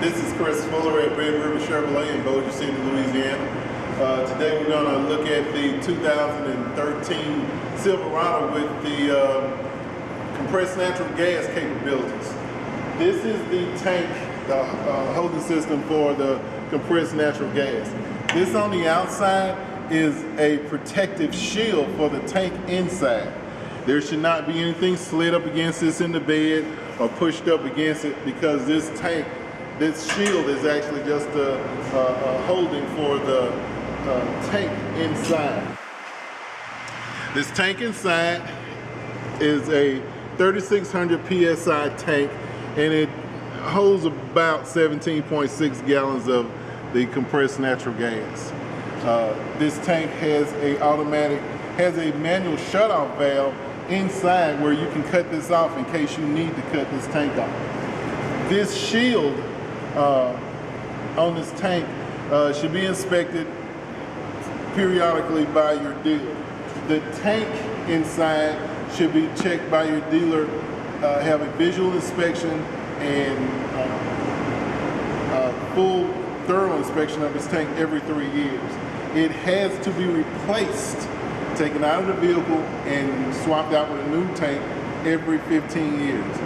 This is Chris Fuller at Red River Chevrolet in Bossier City, Louisiana. Today we're going to look at the 2013 Silverado with the compressed natural gas capabilities. This is the tank, the holding system for the compressed natural gas. This on the outside is a protective shield for the tank inside. There should not be anything slid up against this in the bed or pushed up against it, because this tank, this shield is actually just a holding for the tank inside. This tank inside is a 3600 psi tank, and it holds about 17.6 gallons of the compressed natural gas. This tank has a manual shutoff valve inside where you can cut this off in case you need to cut this tank off. This shield on this tank should be inspected periodically by your dealer. The tank inside should be checked by your dealer, have a visual inspection and full thorough inspection of this tank every 3 years. It has to be replaced, taken out of the vehicle and swapped out with a new tank every 15 years.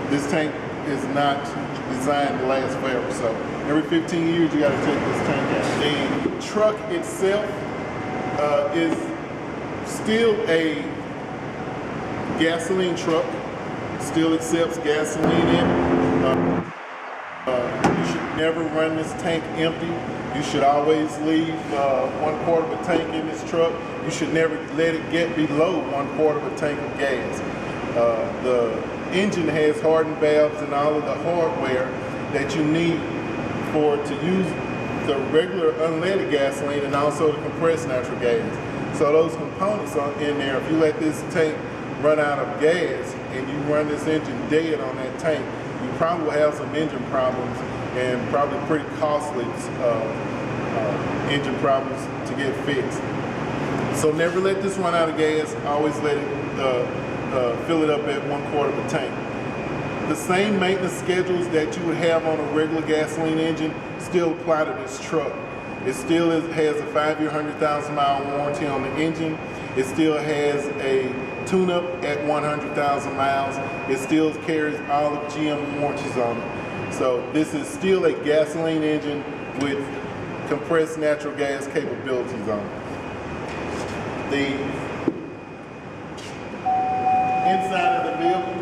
This tank is not designed to last forever, so every 15 years you got to take this tank out. The truck itself is still a gasoline truck, still accepts gasoline in. You should never run this tank empty. You should always leave 1/4 of a tank in this truck. You should never let it get below 1/4 of a tank of gas. The engine has hardened valves and all of the hardware that you need to use the regular unleaded gasoline and also the compressed natural gas. So those components are in there. If you let this tank run out of gas and you run this engine dead on that tank, you probably will have some engine problems, and probably pretty costly engine problems to get fixed. So never let this run out of gas. Always let it fill it up at 1/4 of a tank. The same maintenance schedules that you would have on a regular gasoline engine still apply to this truck. It still has a 5-year, 100,000-mile warranty on the engine. It still has a tune-up at 100,000 miles. It still carries all of GM warranties on it. So this is still a gasoline engine with compressed natural gas capabilities on it. The inside of the vehicle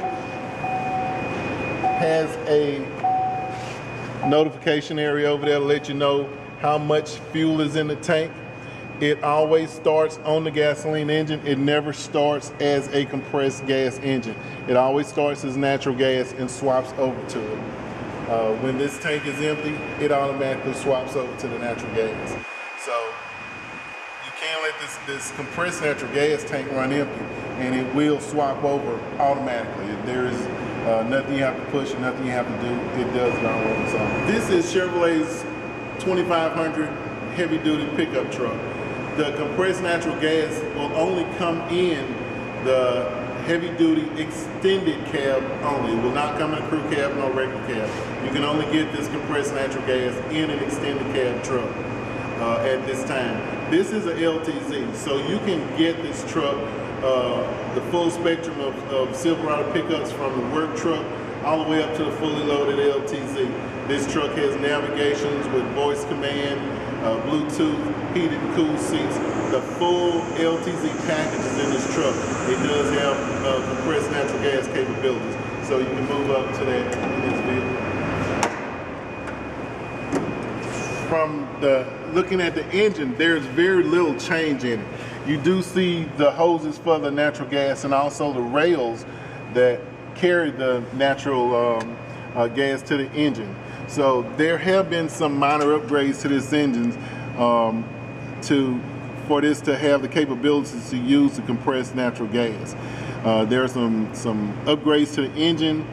has a notification area over there to let you know how much fuel is in the tank. It always starts on the gasoline engine. It never starts as a compressed gas engine. It always starts as natural gas and swaps over to it. When this tank is empty, it automatically swaps over to the natural gas. So you can't let this compressed natural gas tank run empty, and it will swap over automatically. There is nothing you have to push and nothing you have to do. It does it all on its own. This is Chevrolet's 2500 heavy-duty pickup truck. The compressed natural gas will only come in the heavy-duty extended cab only. It will not come in a crew cab nor regular cab. You can only get this compressed natural gas in an extended cab truck at this time. This is a LTZ, so you can get this truck, the full spectrum of Silverado pickups, from the work truck all the way up to the fully loaded LTZ. This truck has navigations with voice command, Bluetooth, heated and cooled seats. The full LTZ package is in this truck. It does have compressed natural gas capabilities, so you can move up to that in this vehicle. From looking at the engine, there's very little change in it. You do see the hoses for the natural gas and also the rails that carry the natural gas to the engine. So there have been some minor upgrades to this engine for this to have the capabilities to use the compressed natural gas. There are some upgrades to the engine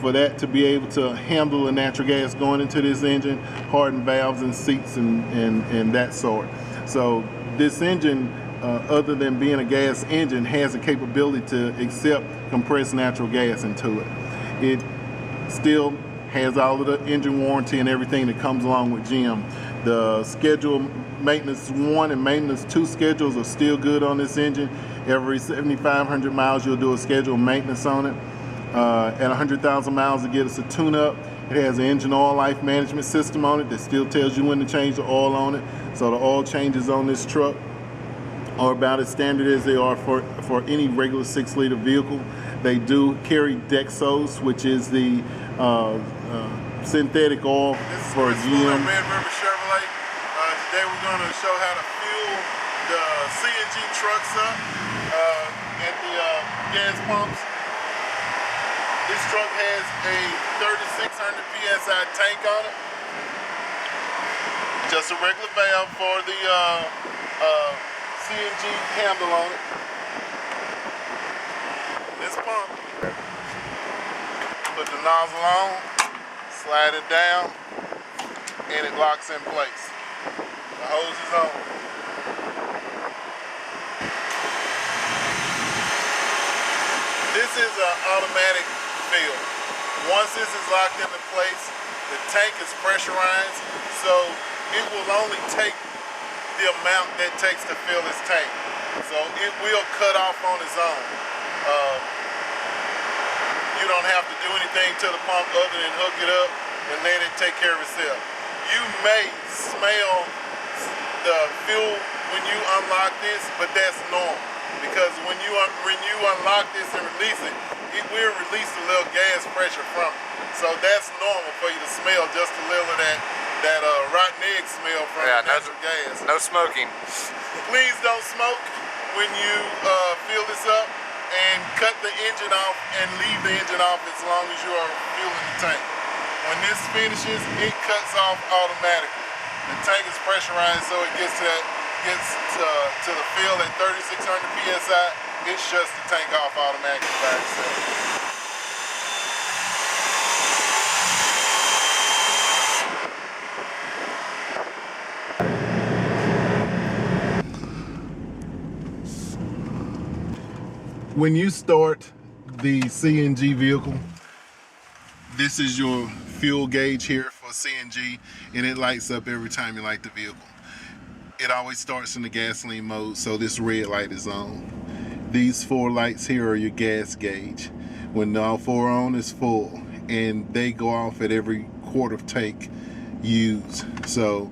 for that to be able to handle the natural gas going into this engine, hardened valves and seats and that sort. So this engine, other than being a gas engine, has the capability to accept compressed natural gas into it. It still has all of the engine warranty and everything that comes along with GM. The schedule maintenance 1 and maintenance 2 schedules are still good on this engine. Every 7,500 miles you'll do a scheduled maintenance on it. At 100,000 miles to get us a tune-up. It has an engine oil life management system on it that still tells you when to change the oil on it. So the oil changes on this truck are about as standard as they are for any regular 6-liter vehicle. They do carry Dexos, which is the synthetic oil for GM. Red River Chevrolet. Today we're going to show how to fuel the CNG trucks up at the gas pumps. This truck has a 3,600 PSI tank on it. Just a regular valve for the CNG handle on it. This pump, put the nozzle on, slide it down, and it locks in place. The hose is on. This is an automatic fill. Once this is locked into place, the tank is pressurized, so it will only take the amount that it takes to fill this tank. So it will cut off on its own. You don't have to do anything to the pump other than hook it up and let it take care of itself. You may smell the fuel when you unlock this, but that's normal, because when you unlock this and release it, it will release a little gas pressure from it. So that's normal for you to smell just a little of that rotten egg smell from the natural gas. No smoking. Please don't smoke when you fill this up, and cut the engine off and leave the engine off as long as you are fueling the tank. When this finishes, it cuts off automatically. The tank is pressurized, so it gets to the fill at 3,600 PSI. It shuts the tank off automatically by itself. When you start the CNG vehicle, this is your fuel gauge here for CNG, and it lights up every time you light the vehicle. It always starts in the gasoline mode, so this red light is on. These 4 lights here are your gas gauge. When all 4 are on, it's full, and they go off at every quart of tank used. So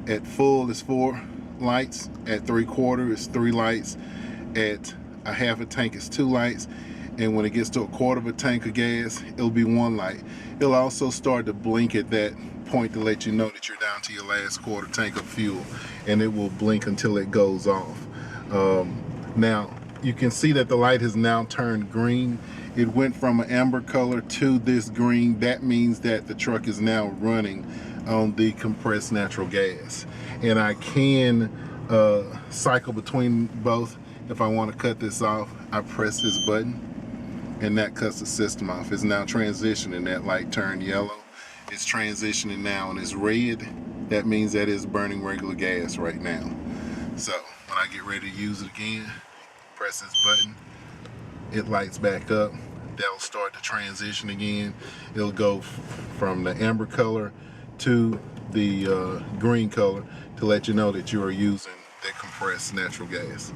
at full it's 4 lights, at 3/4 it's 3 lights, at a half a tank is 2 lights, and when it gets to a quarter of a tank of gas, it'll be 1 light. It'll also start to blink at that point to let you know that you're down to your last quarter tank of fuel, and it will blink until it goes off. Now you can see that the light has now turned green. It went from an amber color to this green. That means that the truck is now running on the compressed natural gas, and I can cycle between both. If I want to cut this off, I press this button and that cuts the system off. It's now transitioning. That light turned yellow. It's transitioning now and it's red. That means that it's burning regular gas right now. So when I get ready to use it again, press this button, it lights back up. That'll start to transition again. It'll go from the amber color to the green color to let you know that you are using that compressed natural gas.